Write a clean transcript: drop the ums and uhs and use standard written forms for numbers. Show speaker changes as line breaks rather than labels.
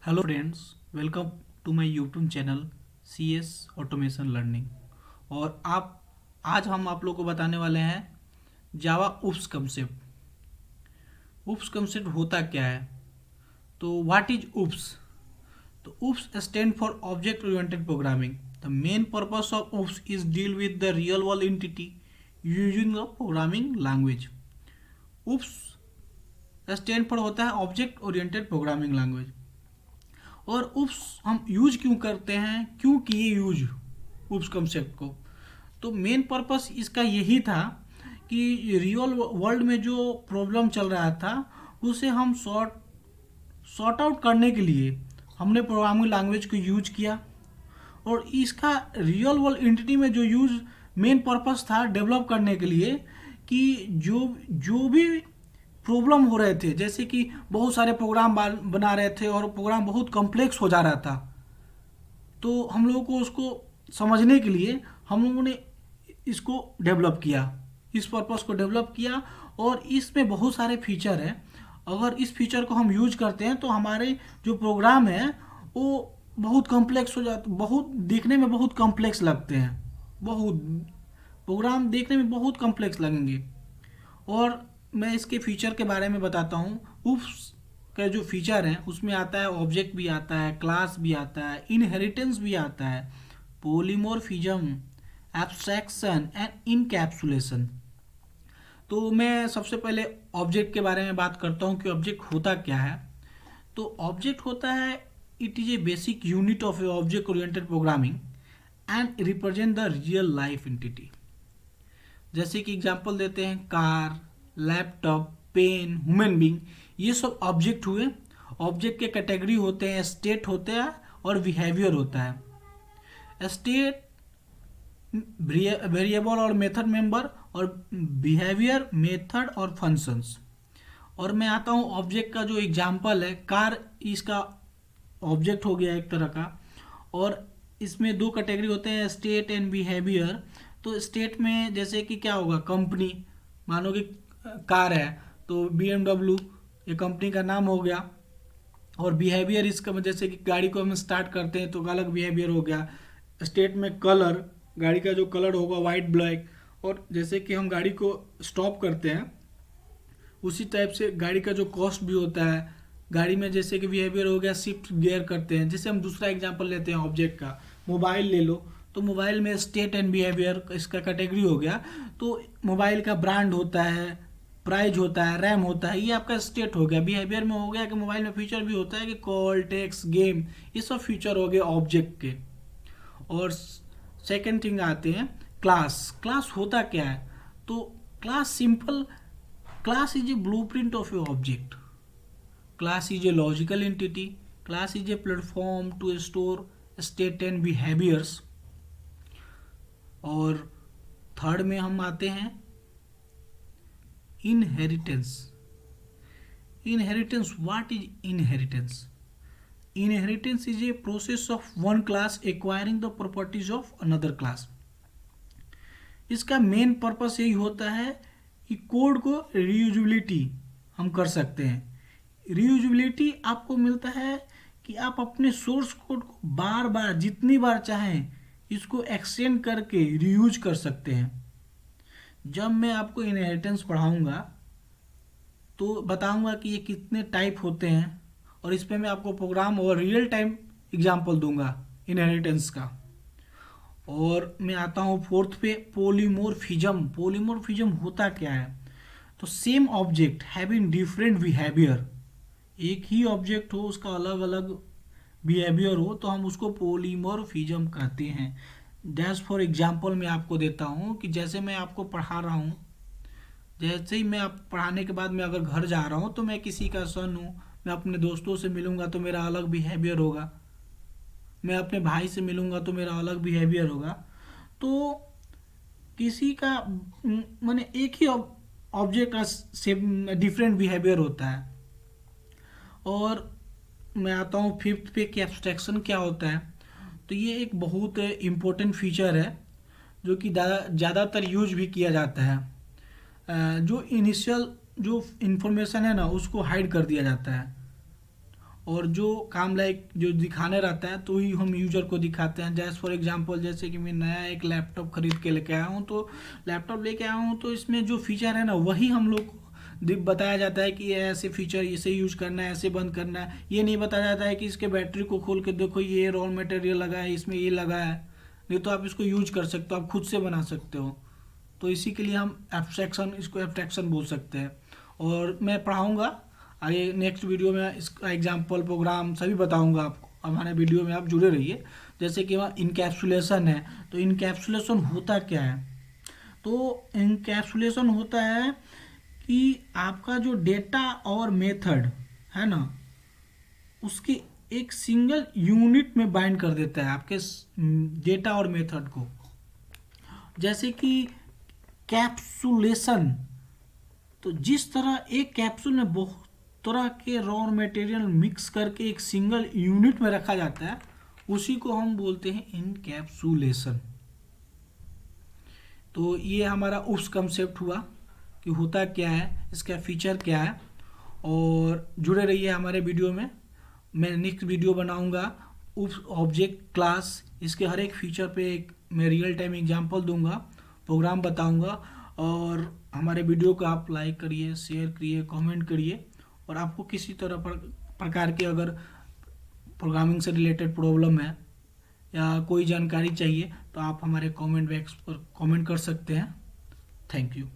Hello friends, welcome to my YouTube channel C S automation learning. और आप आज हम आप लोग को बताने वाले हैं जावा उप्स कंसेप्ट। उप्स कंसेप्ट होता क्या है? तो व्हाट इज उप्स? तो OOPs stand for object oriented programming. The main purpose of OOPs is deal with the real world entity using the programming language. OOPs stand for होता है ऑब्जेक्ट ओरिएंटेड प्रोग्रामिंग लैंग्वेज। और उप्स हम use क्यों करते हैं, क्यों किए यूज उप्स concept को? तो मेन पर्पस इसका यही था कि रियल वर्ल्ड में जो प्रॉब्लम चल रहा था उसे हम सॉर्ट आउट करने के लिए हमने प्रोग्रामिंग लैंग्वेज को यूज किया। और इसका रियल वर्ल्ड एंटिटी में जो यूज मेन पर्पस था डेवलप करने के लिए कि जो जो भी प्रॉब्लम हो रहे थे, जैसे कि बहुत सारे प्रोग्राम बना रहे थे और प्रोग्राम बहुत कॉम्प्लेक्स हो जा रहा था, तो हम लोगों को उसको समझने के लिए हम लोगों ने इसको डेवलप किया, इस पर्पस को डेवलप किया। और इसमें बहुत सारे फीचर हैं। अगर इस फीचर को हम यूज करते हैं तो हमारे जो प्रोग्राम है वो बहुत कॉम्प्लेक्स हो जाते, बहुत देखने में बहुत कॉम्प्लेक्स लगते हैं। बहुत प्रोग्राम देखने में बहुत कॉम्प्लेक्स लगेंगे। और मैं इसके फीचर के बारे में बताता हूँ। उप्स का जो फीचर है उसमें आता है ऑब्जेक्ट भी आता है, क्लास भी आता है, इनहेरिटेंस भी आता है, पॉलीमॉर्फिज्म, एब्स्ट्रैक्शन एंड इनकैप्सुलेशन। तो मैं सबसे पहले ऑब्जेक्ट के बारे में बात करता हूँ कि ऑब्जेक्ट होता क्या है। तो ऑब्जेक्ट होता है, it is a basic unit of a object oriented programming and represent the real life entity. जैसे कि एग्जांपल देते हैं car, laptop, pen, human being, ये सब ऑब्जेक्ट हुए। ऑब्जेक्ट के कैटेगरी होते हैं, स्टेट होते हैं और बिहेवियर होता है। स्टेट वेरिएबल और मेथड मेंबर, और बिहेवियर मेथड और फंक्शंस। और मैं आता हूँ ऑब्जेक्ट का जो एग्जांपल है, कार इसका ऑब्जेक्ट हो गया एक तरह का। और इसमें दो कैटेगरी होते हैं, स्टेट एंड बिहेवियर। तो स्टेट में जैसे कि क्या होगा, कंपनी, मानो कि कार है तो BMW ये कंपनी का नाम हो गया। और बिहेवियर इसका जैसे कि गाड़ी को हम स्टार्ट करते हैं तो अलग बिहेवियर हो गया। स्टेट में कलर, गाड़ी का जो कलर होगा वाइट ब्लैक। और जैसे कि हम गाड़ी को स्टॉप करते हैं उसी टाइप से गाड़ी का जो कॉस्ट भी होता है। गाड़ी में जैसे कि बिहेवियर हो गया, शिफ्ट गियर करते हैं। जैसे हम दूसरा एग्जांपल लेते हैं ऑब्जेक्ट का, मोबाइल ले लो, तो मोबाइल में स्टेट एंड बिहेवियर इसका कैटेगरी हो गया। तो मोबाइल का ब्रांड होता है, प्राइस होता है, रैम होता है, ये आपका स्टेट हो गया। बिहेवियर में हो गया कि मोबाइल में फीचर भी होता है कि कॉल, टेक्स्ट, गेम, ये सब फीचर हो गए ऑब्जेक्ट के। और सेकेंड थिंग आते हैं क्लास। क्लास होता क्या है? तो class simple, class is a blueprint of your object. Class is a logical entity. Class is a platform to store state and behaviors. और थर्ड में हम आते हैं inheritance. Inheritance, what is inheritance? Inheritance is a process of one class acquiring the properties of another class. इसका main purpose यही होता है कि कोड को रीयूजेबिलिटी हम कर सकते हैं। रीयूजेबिलिटी आपको मिलता है कि आप अपने सोर्स कोड को बार बार जितनी बार चाहें इसको एक्सटेंड करके रीयूज कर सकते हैं। जब मैं आपको इनहेरिटेंस पढ़ाऊंगा तो बताऊंगा कि ये कितने टाइप होते हैं, और इस पर मैं आपको प्रोग्राम और रियल टाइम एग्जाम्पल दूंगा इनहेरिटेंस का। और मैं आता हूँ फोर्थ पे, पॉलीमॉर्फिज्म। पॉलीमॉर्फिज्म होता क्या है? तो same object having different behaviour, एक ही ऑब्जेक्ट हो उसका अलग अलग बिहेवियर हो तो हम उसको पॉलीमॉर्फिज्म कहते हैं। जैसे फॉर एग्जांपल मैं आपको देता हूँ कि जैसे मैं आपको पढ़ा रहा हूँ, जैसे ही मैं आप पढ़ाने के बाद मैं अगर घर जा रहा हूँ तो मैं किसी का सन हूँ, मैं अपने दोस्तों से मिलूंगा तो मेरा अलग बिहेवियर होगा, मैं अपने भाई से मिलूंगा तो मेरा अलग बिहेवियर होगा। तो किसी का माने एक ही ऑब्जेक्ट का सेम डिफरेंट बिहेवियर होता है। और मैं आता हूँ फिफ्थ पे कि एब्स्ट्रैक्शन क्या होता है। तो ये एक बहुत इम्पोर्टेंट फीचर है जो कि ज़्यादातर यूज भी किया जाता है। जो इनिशियल जो इंफॉर्मेशन है ना उसको हाइड कर दिया जाता है। और जो काम लायक जो दिखाने रहता है तो ही हम यूजर को दिखाते हैं। जैसे फॉर एग्जांपल, जैसे कि मैं नया एक लैपटॉप खरीद के लेके आया हूँ, तो लैपटॉप लेके आया हूँ तो इसमें जो फीचर है ना वही हम लोग को बताया जाता है कि ये ऐसे फीचर इसे यूज करना है, ऐसे बंद करना है। ये नहीं बताया जाता है कि इसके बैटरी को खोल के देखो ये रॉ मटेरियल लगा है, इसमें ये लगा है। नहीं तो आप इसको यूज कर सकते हो, आप खुद से बना सकते हो। तो इसी के लिए हम एब्स्ट्रैक्शन, इसको एब्स्ट्रैक्शन बोल सकते हैं। और मैं पढ़ाऊँगा आगे नेक्स्ट वीडियो में, इसका एग्जाम्पल प्रोग्राम सभी बताऊँगा आपको। हमारे वीडियो में आप जुड़े रहिए। जैसे कि वहाँ इनकैप्सुलेशन है, तो इनकैप्सुलेशन होता क्या है? तो इनकैप्सुलेशन होता है कि आपका जो डेटा और मेथड है ना, उसकी एक सिंगल यूनिट में बाइंड कर देता है आपके डेटा और मेथड को। जैसे कि कैप्सुलेशन, तो जिस तरह एक कैप्सूल में बहुत तरह के रॉ मटेरियल मिक्स करके एक सिंगल यूनिट में रखा जाता है, उसी को हम बोलते हैं इनकैप्सुलेशन। तो ये हमारा उस कंसेप्ट हुआ कि होता क्या है, इसका फीचर क्या है। और जुड़े रहिए हमारे वीडियो में। मैं नेक्स्ट वीडियो बनाऊंगा उस ऑब्जेक्ट क्लास, इसके हर एक फीचर पे एक मैं रियल टाइम एग्जांपल दूंगा, प्रोग्राम बताऊंगा। और हमारे वीडियो को आप लाइक करिए, शेयर करिए, कमेंट करिए। और आपको किसी तरह प्रकार के अगर प्रोग्रामिंग से रिलेटेड प्रॉब्लम है या कोई जानकारी चाहिए तो आप हमारे कमेंट बॉक्स पर कमेंट कर सकते हैं। Thank you.